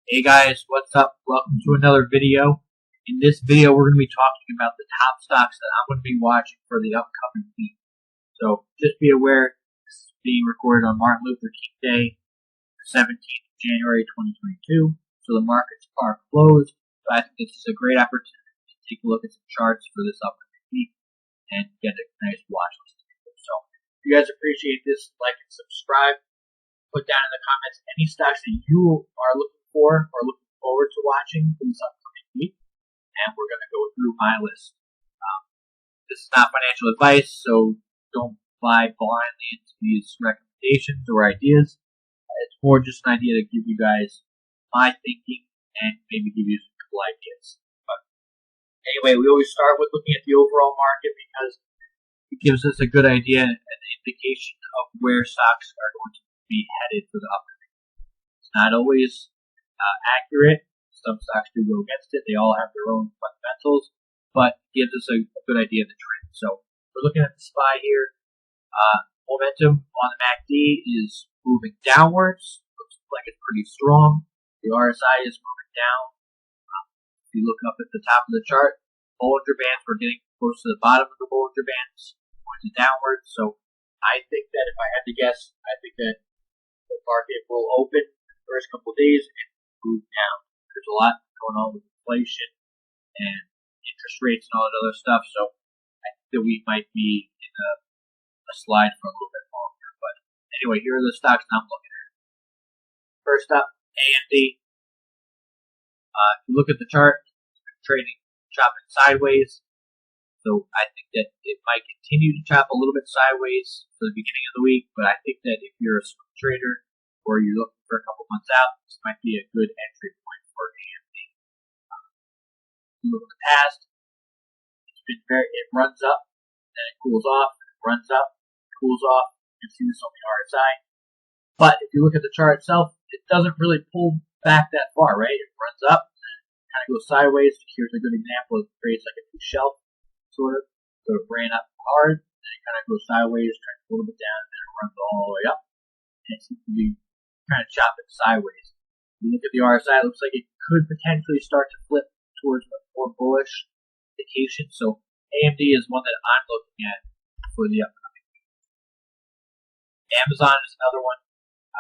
Hey guys, what's up? Welcome to another video. In this video, we're going to be talking about the top stocks that I'm going to be watching for the upcoming week. So just be aware, this is being recorded on Martin Luther King Day, 17th of January 2022. So the markets are closed, but I think this is a great opportunity to take a look at some charts for this upcoming week and get a nice watch list. So if you guys appreciate this, like and subscribe. Put down in the comments any stocks that you are looking for or looking forward to watching for this upcoming week, and we're going to go through my list. This is not financial advice, so don't buy blindly into these recommendations or ideas. It's more just an idea to give you guys my thinking and maybe give you some cool ideas. But anyway, we always start with looking at the overall market because it gives us a good idea and an indication of where stocks are going to be headed for the upcoming. It's not always accurate. Some stocks do go against it. They all have their own fundamentals, but it gives us a good idea of the trend. So we're looking at the SPY here. Momentum on the MACD is moving downwards. Looks like it's pretty strong. The RSI is moving down. If you look up at the top of the chart, Bollinger Bands, we're getting close to the bottom of the Bollinger Bands, pointing downwards. So I think that if I had to guess, I think that the market will open the first couple of days and move down. There's a lot going on with inflation and interest rates and all that other stuff, so I think that we might be in a slide for a little bit longer. But anyway, here are the stocks that I'm looking at. First up, AMD. If you look at the chart, it's been trading, chopping sideways. So I think that it might continue to chop a little bit sideways for the beginning of the week, but I think that if you're a swing trader or you're looking for a couple months out, this might be a good entry point for AMD. If you look at the past, it runs up, then it cools off, runs up, cools off. You can see this on the RSI. But if you look at the chart itself, it doesn't really pull back that far, right? It runs up, kind of goes sideways. Here's a good example. It creates like a two-shelf. Sort of. So it ran up hard, then it kind of goes sideways, turns a little bit down, and then it runs all the way up. And it seems to be kind of chopping sideways. If you look at the RSI, it looks like it could potentially start to flip towards a more bullish indication. So AMD is one that I'm looking at for the upcoming week. Amazon is another one.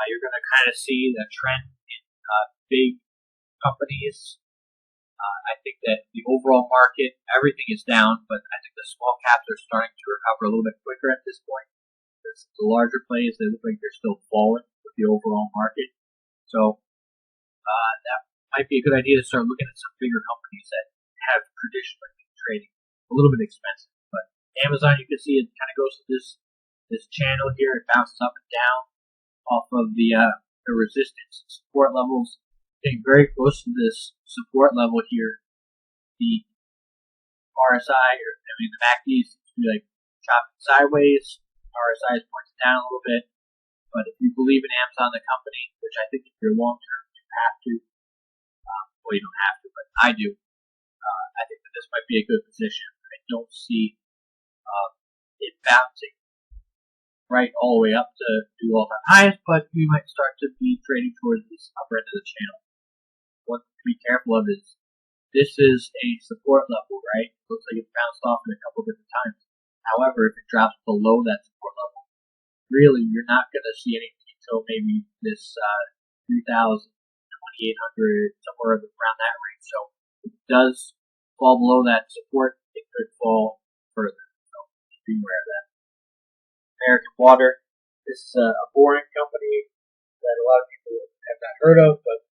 You're going to kind of see a trend in big companies. I think that the overall market, everything is down, but I think the small caps are starting to recover a little bit quicker at this point. The larger plays, they look like they're still falling with the overall market. So that might be a good idea to start looking at some bigger companies that have traditionally been trading a little bit expensive. But Amazon, you can see it kind of goes to this channel here. It bounces up and down off of the resistance and support levels. Getting very close to this support level here. The RSI, the MACD seems to be like chopping sideways. RSI is pointing down a little bit. But if you believe in Amazon, the company, which I think if you're long term, you have to. Well, you don't have to, but I do. I think that this might be a good position. I don't see it bouncing right all the way up to do all-time highs, but we might start to be trading towards this upper end of the channel. What to be careful of is this is a support level, right? It looks like it's bounced off it a couple different times. However, if it drops below that support level, really you're not going to see anything until maybe this 3,000, 2,800, somewhere around that range. So if it does fall below that support, it could fall further. So just be aware of that. American Water. This is a boring company that a lot of people have not heard of, but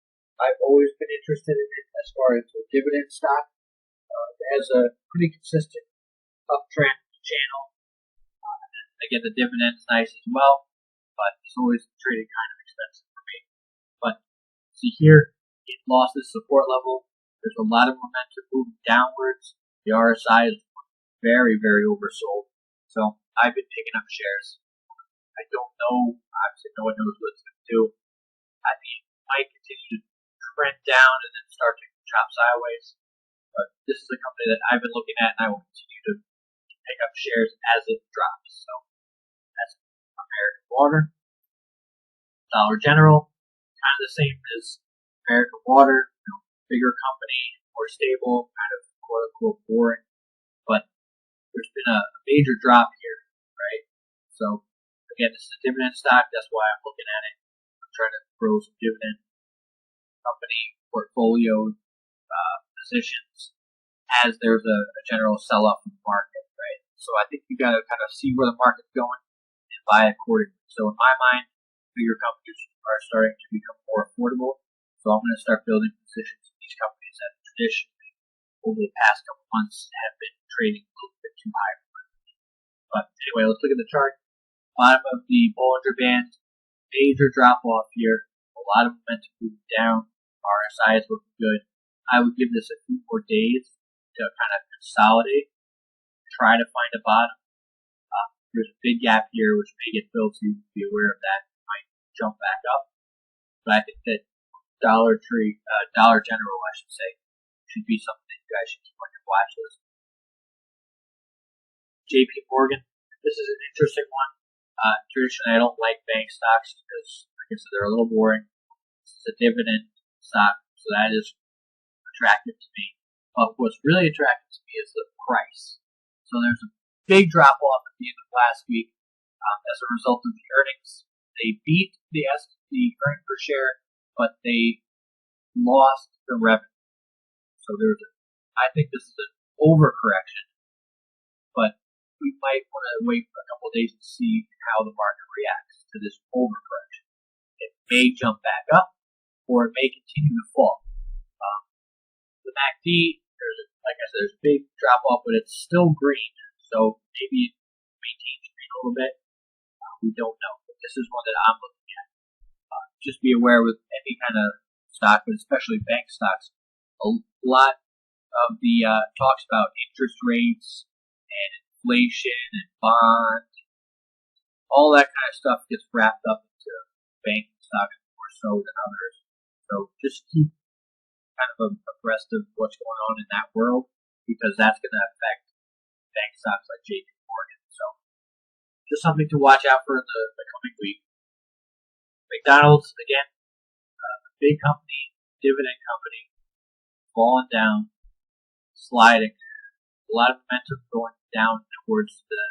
I've always been interested in it as far as a dividend stock. It has a pretty consistent uptrend channel. Again, the dividend's nice as well, but it's always traded kind of expensive for me. But see here, it lost its support level. There's a lot of momentum moving downwards. The RSI is very, very oversold. So I've been picking up shares. I don't know. Obviously, no one knows what it's going to do. I mean, it might continue to trend down and then start to chop sideways. But this is a company that I've been looking at, and I will continue to pick up shares as it drops. So that's American Water. Dollar General, kind of the same as American Water, bigger company, more stable, kind of quote unquote boring, but there's been a major drop here, right? So again, this is a dividend stock. That's why I'm looking at it. I'm trying to grow some dividend company portfolio positions as there's a general sell-off in the market, right? So I think you got to kind of see where the market's going and buy accordingly. So in my mind, bigger companies are starting to become more affordable. So I'm going to start building positions in these companies that traditionally, over the past couple months, have been trading a little bit too high. But anyway, let's look at the chart. Bottom of the Bollinger Band, major drop off here. A lot of momentum moving down. RSI is looking good. I would give this a few more days to kind of consolidate, try to find a bottom. There's a big gap here which may get filled, so you can be aware of that. It might jump back up. But I think that Dollar General, I should say, should be something that you guys should keep on your watch list. JP Morgan, this is an interesting one. Traditionally, I don't like bank stocks because, like I said, they're a little boring. This is a dividend stock, so that is attractive to me. But what's really attractive to me is the price. So there's a big drop off at the end of last week as a result of the earnings. They beat the earnings per share, but they lost the revenue. So I think this is an overcorrection, but we might want to wait for a couple of days to see how the market reacts to this overcorrection. It may jump back up, or it may continue to fall. The MACD, like I said, there's a big drop off, but it's still green, so maybe it maintains green a little bit. We don't know, but this is one that I'm looking at. Just be aware with any kind of stock, but especially bank stocks, a lot of the talks about interest rates and inflation and bond, all that kind of stuff gets wrapped up into banking stocks more so than others. So just keep kind of abreast of what's going on in that world, because that's going to affect bank stocks like JP Morgan. So just something to watch out for in the coming week. McDonald's, again, a big company, dividend company, falling down, sliding. A lot of momentum going down towards the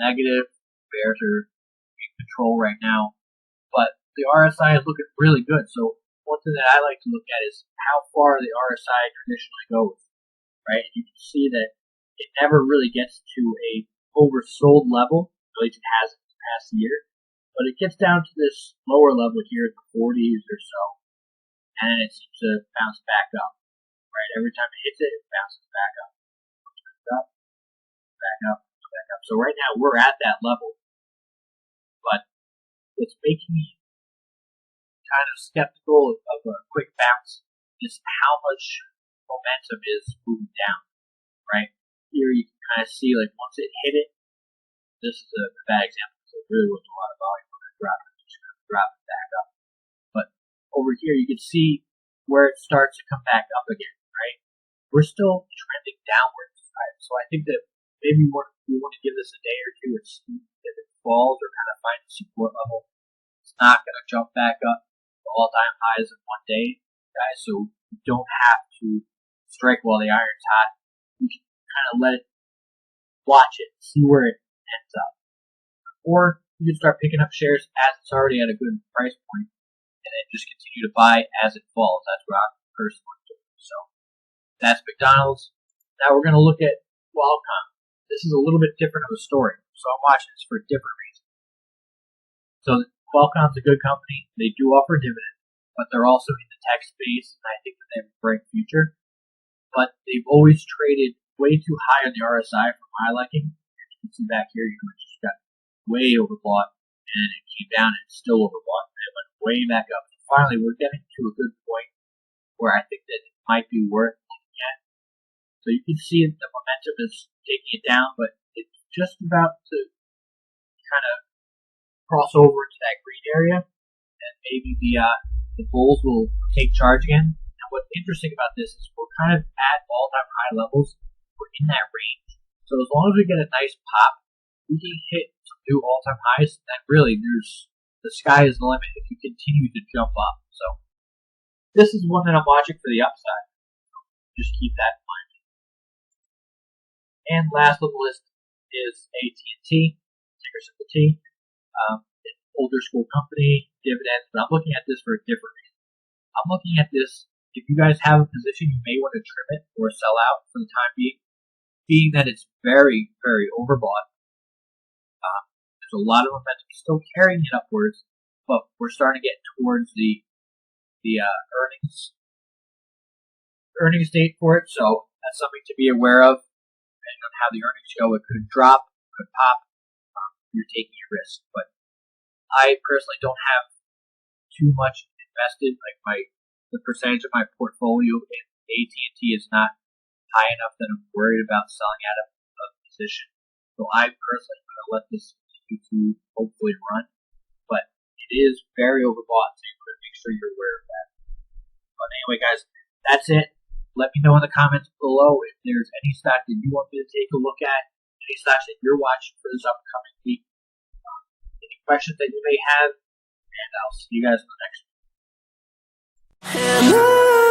negative. Bears are in control right now, but the RSI is looking really good. So one thing that I like to look at is how far the RSI traditionally goes, right? You can see that it never really gets to a oversold level, at least it hasn't in the past year, but it gets down to this lower level here in the 40s or so, and it seems to bounce back up, right? Every time it hits it, it bounces back up, back up. So right now we're at that level, but it's making me kind of skeptical of a quick bounce is how much momentum is moving down, right? Here you can kind of see, like, once it hit it, this is a bad example because it really wasn't a lot of volume when it dropped it, just kind of drop it back up. But over here you can see where it starts to come back up again, right? We're still trending downwards, right? So I think that maybe we want to give this a day or two and see if it falls or kind of find a support level. It's not going to jump back up all-time highs in one day, guys, so you don't have to strike while the iron's hot. You can kind of watch it, see where it ends up. Or you can start picking up shares as it's already at a good price point, and then just continue to buy as it falls. That's what I'm personally doing. So that's McDonald's. Now we're going to look at Qualcomm. This is a little bit different of a story, so I'm watching this for different reasons. So Qualcomm's a good company. They do offer dividends, but they're also in the tech space, and I think that they have a bright future. But they've always traded way too high on the RSI for my liking. And you can see back here, it just got way overbought, and it came down and it's still overbought, and it went way back up. So finally, we're getting to a good point where I think that it might be worth looking at. So you can see that the momentum is taking it down, but it's just about to kind of cross over into that green area, and maybe the bulls will take charge again. And what's interesting about this is we're kind of at all-time high levels. We're in that range. So as long as we get a nice pop, we can hit some new all-time highs, and really the sky is the limit if you continue to jump up. So this is one that I'm watching for the upside. Just keep that in mind. And last on the list is AT&T, ticker symbol T. Older school company, dividends, but I'm looking at this for a different reason. I'm looking at this, if you guys have a position, you may want to trim it or sell out for the time being that it's very, very overbought. There's a lot of momentum still carrying it upwards, but we're starting to get towards the earnings date for it, so that's something to be aware of. Depending on how the earnings go, it could drop, could pop. You're taking a risk, but I personally don't have too much invested. Like the percentage of my portfolio in AT&T is not high enough that I'm worried about selling out of a position. So I personally am going to let this continue to hopefully run, but it is very overbought, so you could make sure you're aware of that. But anyway, guys, that's it. Let me know in the comments below if there's any stock that you want me to take a look at, any stocks that you're watching for this upcoming week. Any questions that you may have, and I'll see you guys in the next one.